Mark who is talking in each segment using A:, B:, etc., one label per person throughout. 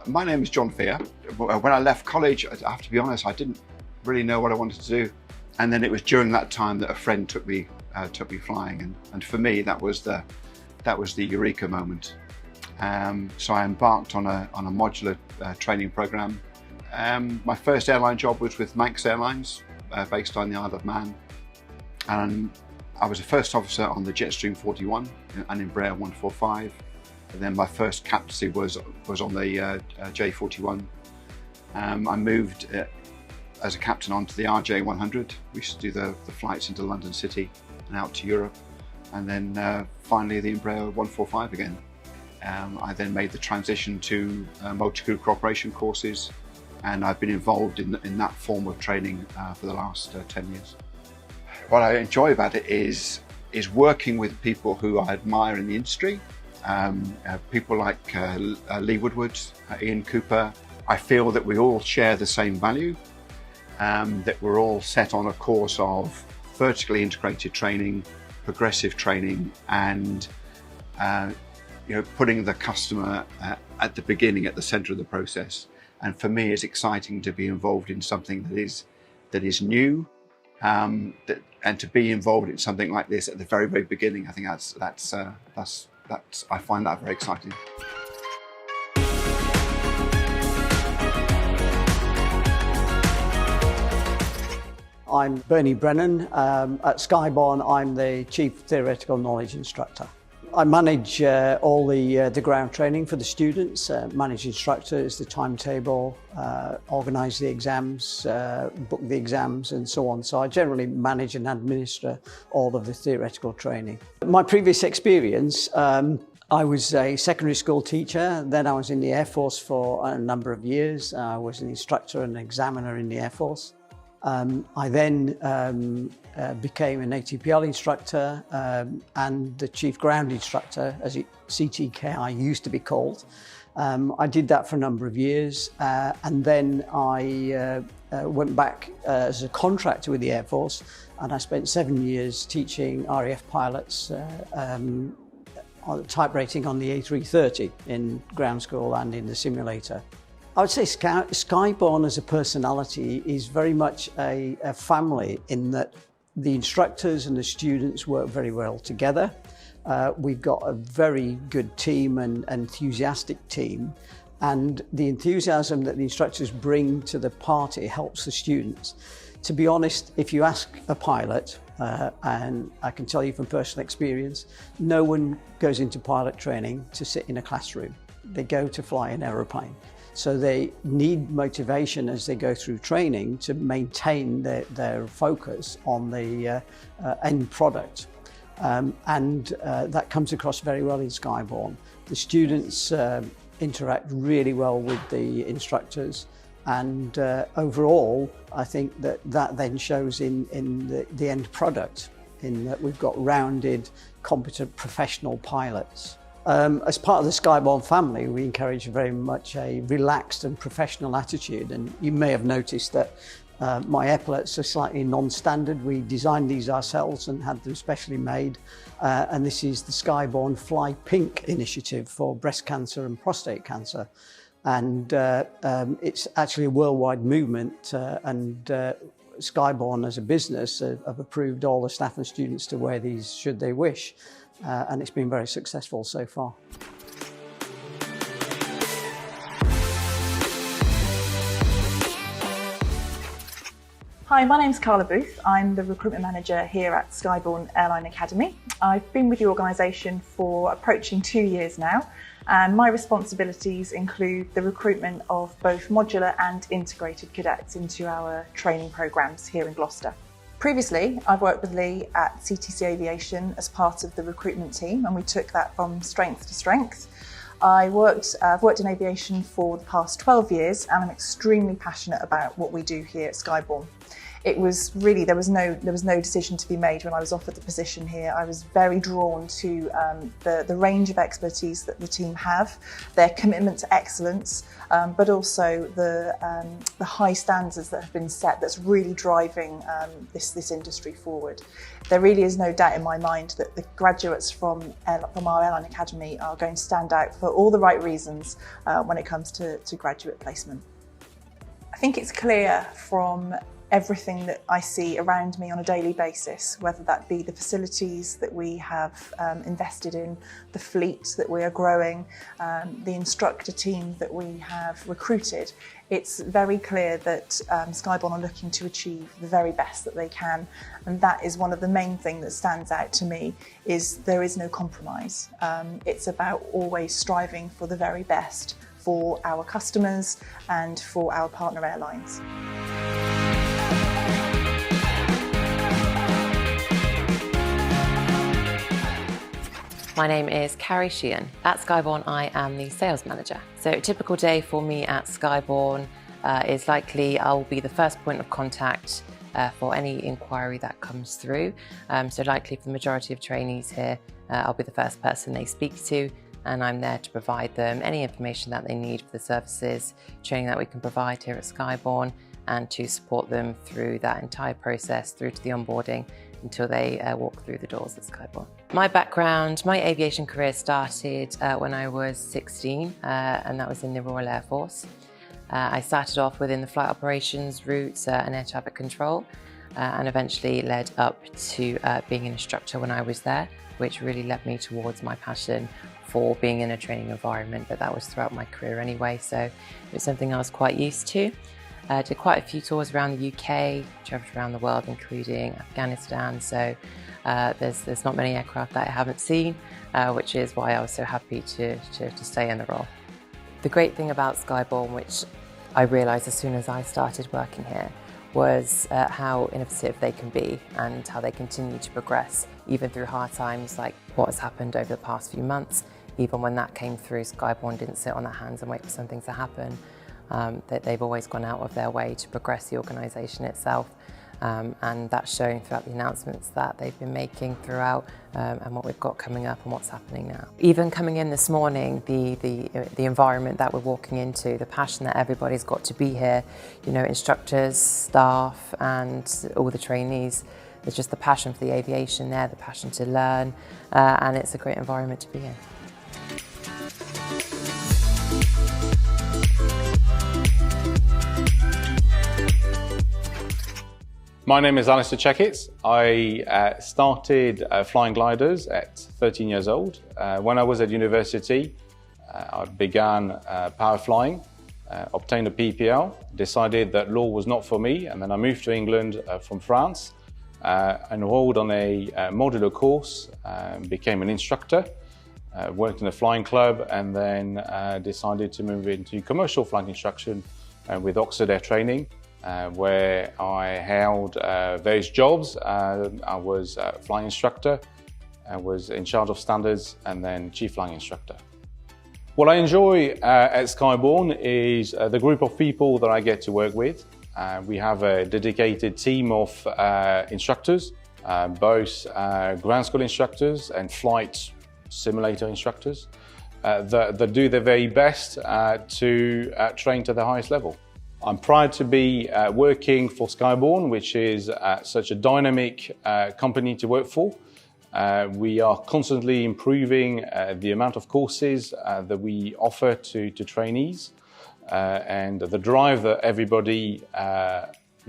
A: My name is John Fear. When I left college, I have to be honest, I didn't really know what I wanted to do. And then it was during that time that a friend took me flying, and for me that was the eureka moment. So I embarked on a modular training program. My first airline job was with Manx Airlines, based on the Isle of Man, and I was a first officer on the Jetstream 41 and Embraer 145. And then my first captaincy was on the J41. I moved as a captain onto the RJ 100. We used to do the flights into London City and out to Europe. And then finally the Embraer 145 again. I then made the transition to multi-crew cooperation courses, and I've been involved in that form of training for the last 10 years. What I enjoy about it is working with people who I admire in the industry. People like Lee Woodward, Ian Cooper. I feel that we all share the same value, that we're all set on a course of vertically integrated training, progressive training, and putting the customer at the beginning, at the centre of the process. And for me, it's exciting to be involved in something that is new, and to be involved in something like this at the very, very beginning. I think I find that very exciting.
B: I'm BRENNAN. At Skyborne, I'm the Chief Theoretical Knowledge Instructor. I manage all the ground training for the students, manage instructors, the timetable, organise the exams, book the exams and so on. So I generally manage and administer all of the theoretical training. My previous experience, I was a secondary school teacher, then I was in the Air Force for a number of years. I was an instructor and examiner in the Air Force. I then became an ATPL instructor and the Chief Ground Instructor, as CTKI used to be called. I did that for a number of years, and then I went back as a contractor with the Air Force, and I spent 7 years teaching RAF pilots on type rating on the A330 in ground school and in the simulator. I would say Skyborne as a personality is very much a family, in that the instructors and the students work very well together. We've got a very good team and enthusiastic team, and the enthusiasm that the instructors bring to the party helps the students. To be honest, if you ask a pilot, and I can tell you from personal experience, no one goes into pilot training to sit in a classroom. They go to fly an aeroplane. So they need motivation as they go through training to maintain their focus on the end product. That comes across very well in Skyborne. The students interact really well with the instructors, and overall I think that then shows in the end product, in that we've got rounded, competent professional pilots. As part of the Skyborne family, we encourage very much a relaxed and professional attitude, and you may have noticed that my epaulets are slightly non-standard. We designed these ourselves and had them specially made, and this is the Skyborne Fly Pink initiative for breast cancer and prostate cancer, and it's actually a worldwide movement, and Skyborne as a business have approved all the staff and students to wear these should they wish. And it's been very successful so far.
C: Hi, my name's CARLA Booth. I'm the recruitment manager here at Skyborne Airline Academy. I've been with the organisation for approaching 2 years now, and my responsibilities include the recruitment of both modular and integrated cadets into our training programmes here in Gloucester. Previously, I've worked with Lee at CTC Aviation as part of the recruitment team, and we took that from strength to strength. I've worked in aviation for the past 12 years, and I'm extremely passionate about what we do here at Skyborne. It was really, there was no decision to be made when I was offered the position here. I was very drawn to the range of expertise that the team have, their commitment to excellence, but also the high standards that have been set that's really driving this industry forward. There really is no doubt in my mind that the graduates from our Airline Academy are going to stand out for all the right reasons when it comes to graduate placement. I think it's clear from everything that I see around me on a daily basis, whether that be the facilities that we have invested in, the fleet that we are growing, the instructor team that we have recruited. It's very clear that Skyborne are looking to achieve the very best that they can, and that is one of the main things that stands out to me, is there is no compromise. It's about always striving for the very best for our customers and for our partner airlines.
D: My name is CARRIE. At Skyborne, I am the sales manager. So a typical day for me at Skyborne is likely I'll be the first point of contact for any inquiry that comes through. So likely for the majority of trainees here, I'll be the first person they speak to, and I'm there to provide them any information that they need for the services, training that we can provide here at Skyborne, and to support them through that entire process, through to the onboarding, until they walk through the doors at Skyborne. My background, my aviation career started when I was 16, and that was in the Royal Air Force. I started off within the flight operations, routes and air traffic control, and eventually led up to being an instructor when I was there, which really led me towards my passion for being in a training environment, but that was throughout my career anyway, so it was something I was quite used to. Did quite a few tours around the UK, travelled around the world, including Afghanistan, so there's not many aircraft that I haven't seen, which is why I was so happy to stay in the role. The great thing about Skyborne, which I realised as soon as I started working here, was how innovative they can be and how they continue to progress, even through hard times like what has happened over the past few months. Even when that came through, Skyborne didn't sit on their hands and wait for something to happen. That they've always gone out of their way to progress the organisation itself, and that's shown throughout the announcements that they've been making throughout, and what we've got coming up and what's happening now. Even coming in this morning, the environment that we're walking into, the passion that everybody's got to be here, you know, instructors, staff and all the trainees, there's just the passion for the aviation there, the passion to learn, and it's a great environment to be in.
E: My name is ALISTAIR CHECKETTS. I started flying gliders at 13 years old. When I was at university, I began power flying, obtained a PPL, decided that law was not for me, and then I moved to England from France, enrolled on a modular course, became an instructor, worked in a flying club, and then decided to move into commercial flight instruction with Oxford Air Training. Where I held various jobs. I was flying instructor, I was in charge of standards, and then chief flying instructor. What I enjoy at Skyborne is the group of people that I get to work with. We have a dedicated team of instructors, both ground school instructors and flight simulator instructors that do their very best to train to the highest level. I'm proud to be working for Skyborne, which is such a dynamic company to work for. We are constantly improving the amount of courses that we offer to trainees, and the drive that everybody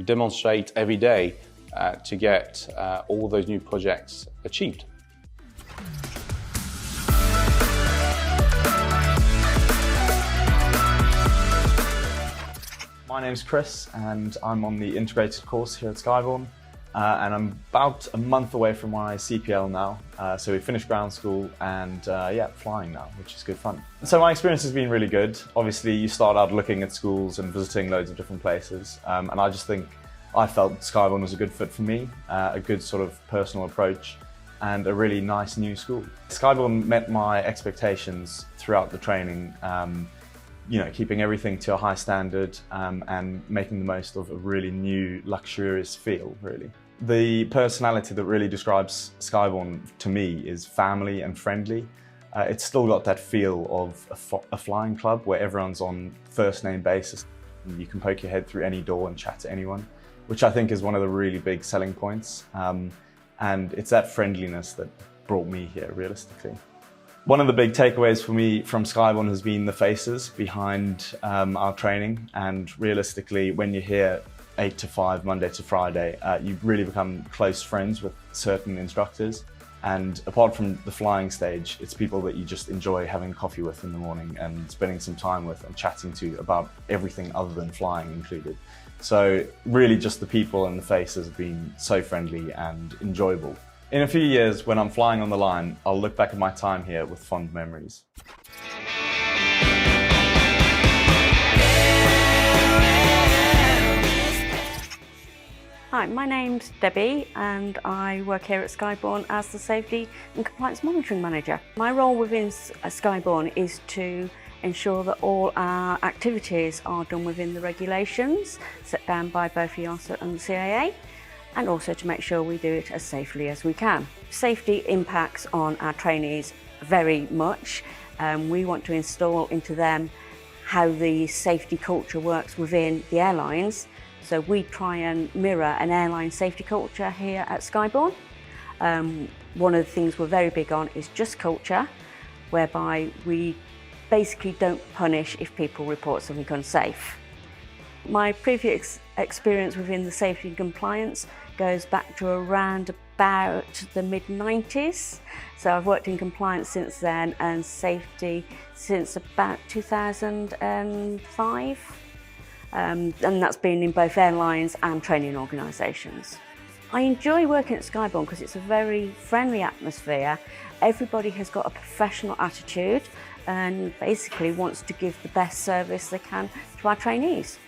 E: demonstrates every day to get all those new projects achieved.
F: My name's Chris and I'm on the integrated course here at Skyborne, and I'm about a month away from my CPL now. So we finished ground school and yeah, flying now, which is good fun. So my experience has been really good. Obviously you start out looking at schools and visiting loads of different places, and I just think I felt Skyborne was a good fit for me, a good sort of personal approach and a really nice new school. Skyborne met my expectations throughout the training. keeping everything to a high standard and making the most of a really new, luxurious feel, really. The personality that really describes Skyborne to me is family and friendly. It's still got that feel of a flying club where everyone's on first name basis. You can poke your head through any door and chat to anyone, which I think is one of the really big selling points. And it's that friendliness that brought me here, realistically. One of the big takeaways for me from Skyborne has been the faces behind our training. And realistically, when you're here 8 to 5, Monday to Friday, you really become close friends with certain instructors. And apart from the flying stage, it's people that you just enjoy having coffee with in the morning and spending some time with and chatting to about everything other than flying included. So really just the people and the faces have been so friendly and enjoyable. In a few years, when I'm flying on the line, I'll look back at my time here with fond memories.
G: Hi, my name's Debbie and I work here at Skyborne as the Safety and Compliance Monitoring Manager. My role within Skyborne is to ensure that all our activities are done within the regulations set down by both EASA and the CAA, and also to make sure we do it as safely as we can. Safety impacts on our trainees very much. We want to install into them how the safety culture works within the airlines. So we try and mirror an airline safety culture here at Skyborne. One of the things we're very big on is just culture, whereby we basically don't punish if people report something unsafe. My previous experience within the safety and compliance goes back to around about the mid-90s. So I've worked in compliance since then and safety since about 2005. And that's been in both airlines and training organisations. I enjoy working at Skyborne because it's a very friendly atmosphere. Everybody has got a professional attitude and basically wants to give the best service they can to our trainees.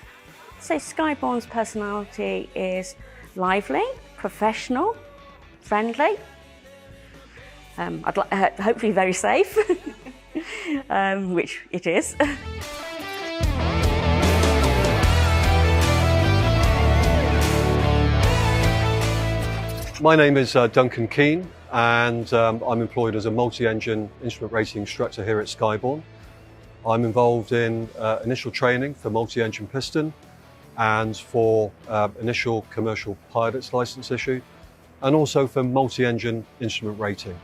G: So Skyborne's personality is lively, professional, friendly, hopefully very safe, which it is.
H: My name is Duncan Keane and I'm employed as a multi-engine instrument rating instructor here at Skyborne. I'm involved in initial training for multi-engine piston and for initial commercial pilot's license issue, and also for multi-engine instrument rating.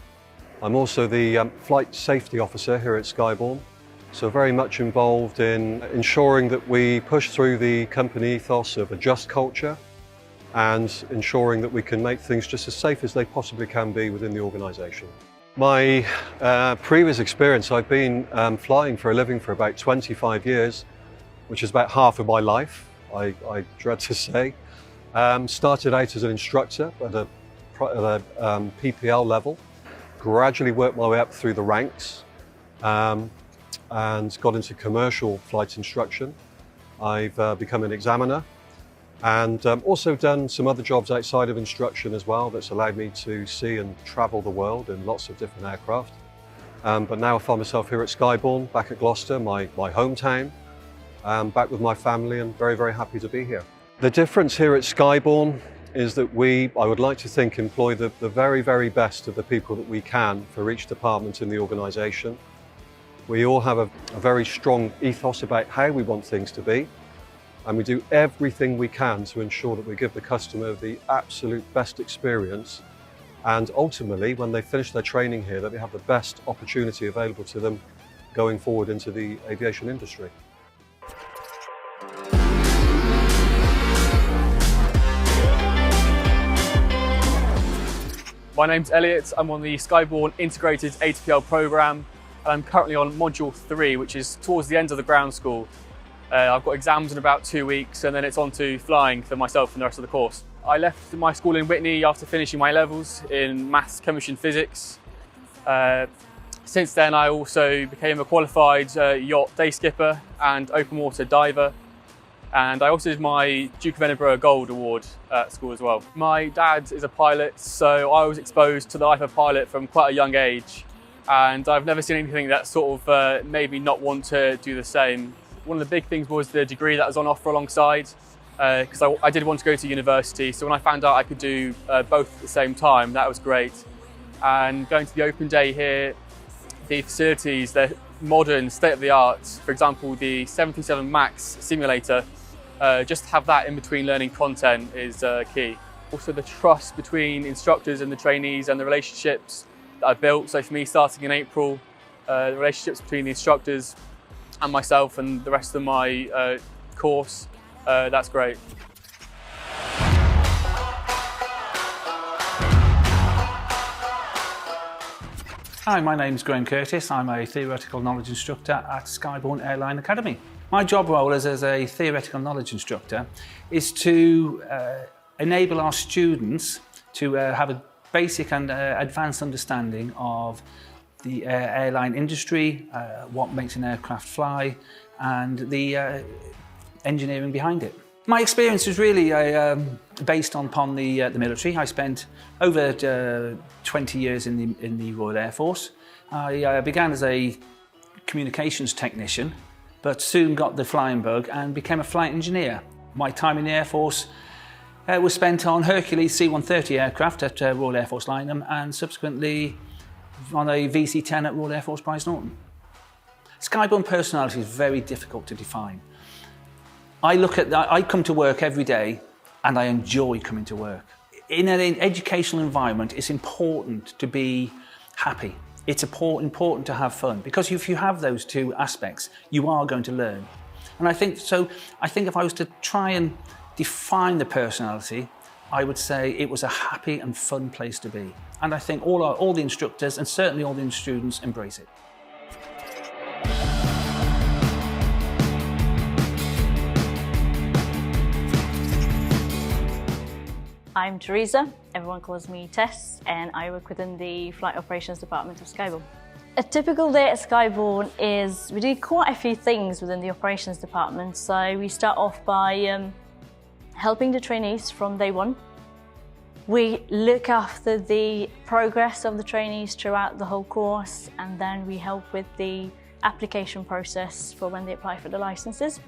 H: I'm also the flight safety officer here at Skyborne, so very much involved in ensuring that we push through the company ethos of a just culture and ensuring that we can make things just as safe as they possibly can be within the organisation. My previous experience, I've been flying for a living for about 25 years, which is about half of my life, I dread to say. Started out as an instructor at a PPL level, gradually worked my way up through the ranks and got into commercial flight instruction. I've become an examiner and also done some other jobs outside of instruction as well that's allowed me to see and travel the world in lots of different aircraft. But now I find myself here at Skyborne, back at Gloucester, my hometown, back with my family and very, very happy to be here. The difference here at Skyborne is that we, I would like to think, employ the very, very best of the people that we can for each department in the organisation. We all have a very strong ethos about how we want things to be, and we do everything we can to ensure that we give the customer the absolute best experience, and ultimately, when they finish their training here, that they have the best opportunity available to them going forward into the aviation industry.
I: My name's Elliott, I'm on the Skyborne Integrated ATPL programme and I'm currently on Module 3, which is towards the end of the ground school. I've got exams in about 2 weeks and then it's on to flying for myself and the rest of the course. I left my school in Whitney after finishing my levels in maths, chemistry and physics. Since then I also became a qualified yacht day skipper and open water diver. And I also did my Duke of Edinburgh Gold Award at school as well. My dad is a pilot, so I was exposed to the life of a pilot from quite a young age. And I've never seen anything that sort of made me not want to do the same. One of the big things was the degree that was on offer alongside, because I did want to go to university. So when I found out I could do both at the same time, that was great. And going to the open day here, the facilities, they're modern, state-of-the-art. For example, the 737 MAX simulator, just to have that in between learning content is key. Also the trust between instructors and the trainees and the relationships that I've built. So for me, starting in April, the relationships between the instructors and myself and the rest of my course, that's great.
J: Hi, my name's Graham Curtis. I'm a theoretical knowledge instructor at Skyborne Airline Academy. My job role as a theoretical knowledge instructor is to enable our students to have a basic and advanced understanding of the airline industry, what makes an aircraft fly, and the engineering behind it. My experience was really based upon the military. I spent over 20 years in the Royal Air Force. I began as a communications technician, but soon got the flying bug and became a flight engineer. My time in the Air Force was spent on Hercules C-130 aircraft at Royal Air Force Lynham and subsequently on a VC-10 at Royal Air Force Price Norton. Skyborne personality is very difficult to define. I come to work every day and I enjoy coming to work. In an educational environment, it's important to be happy. It's important to have fun, because if you have those two aspects, you are going to learn. And I think if I was to try and define the personality, I would say it was a happy and fun place to be. And I think all the instructors and certainly all the students embrace it.
G: I'm Teresa, everyone calls me Tess, and I work within the Flight Operations Department of Skyborne. A typical day at Skyborne is we do quite a few things within the Operations Department. So we start off by helping the trainees from day one. We look after the progress of the trainees throughout the whole course, and then we help with the application process for when they apply for the licenses.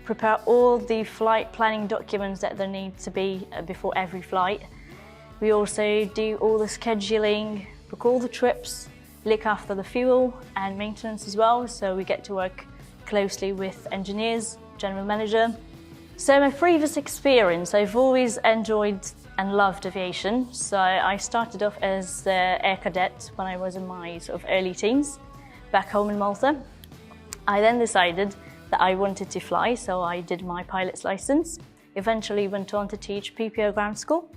G: Prepare all the flight planning documents that there need to be before every flight. We also do all the scheduling, book all the trips, look after the fuel and maintenance as well, so we get to work closely with engineers, general manager. So my previous experience, I've always enjoyed and loved aviation. So I started off as an air cadet when I was in my sort of early teens, back home in Malta. I then decided that I wanted to fly, so I did my pilot's license. Eventually went on to teach PPO ground school.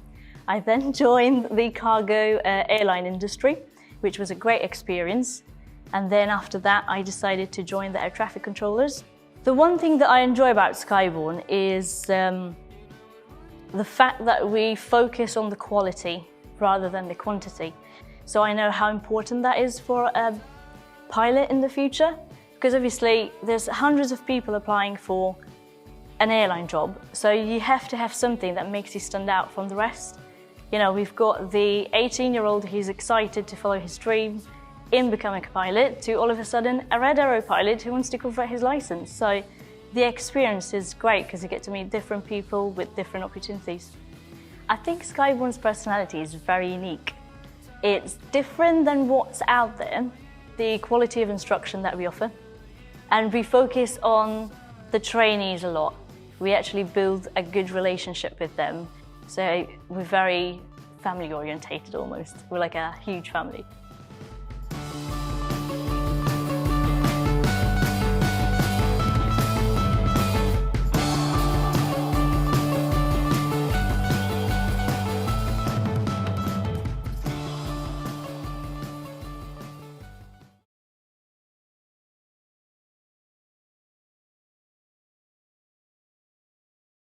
G: I then joined the cargo airline industry, which was a great experience. And then after that, I decided to join the air traffic controllers. The one thing that I enjoy about Skyborne is the fact that we focus on the quality rather than the quantity. So I know how important that is for a pilot in the future, because obviously there's hundreds of people applying for an airline job, so you have to have something that makes you stand out from the rest. You know, we've got the 18-year-old who's excited to follow his dream in becoming a pilot, to all of a sudden a Red Arrow pilot who wants to convert his license. So the experience is great because you get to meet different people with different opportunities. I think Skyborne's personality is very unique. It's different than what's out there, the quality of instruction that we offer. And we focus on the trainees a lot. We actually build a good relationship with them. So we're very family orientated almost. We're like a huge family.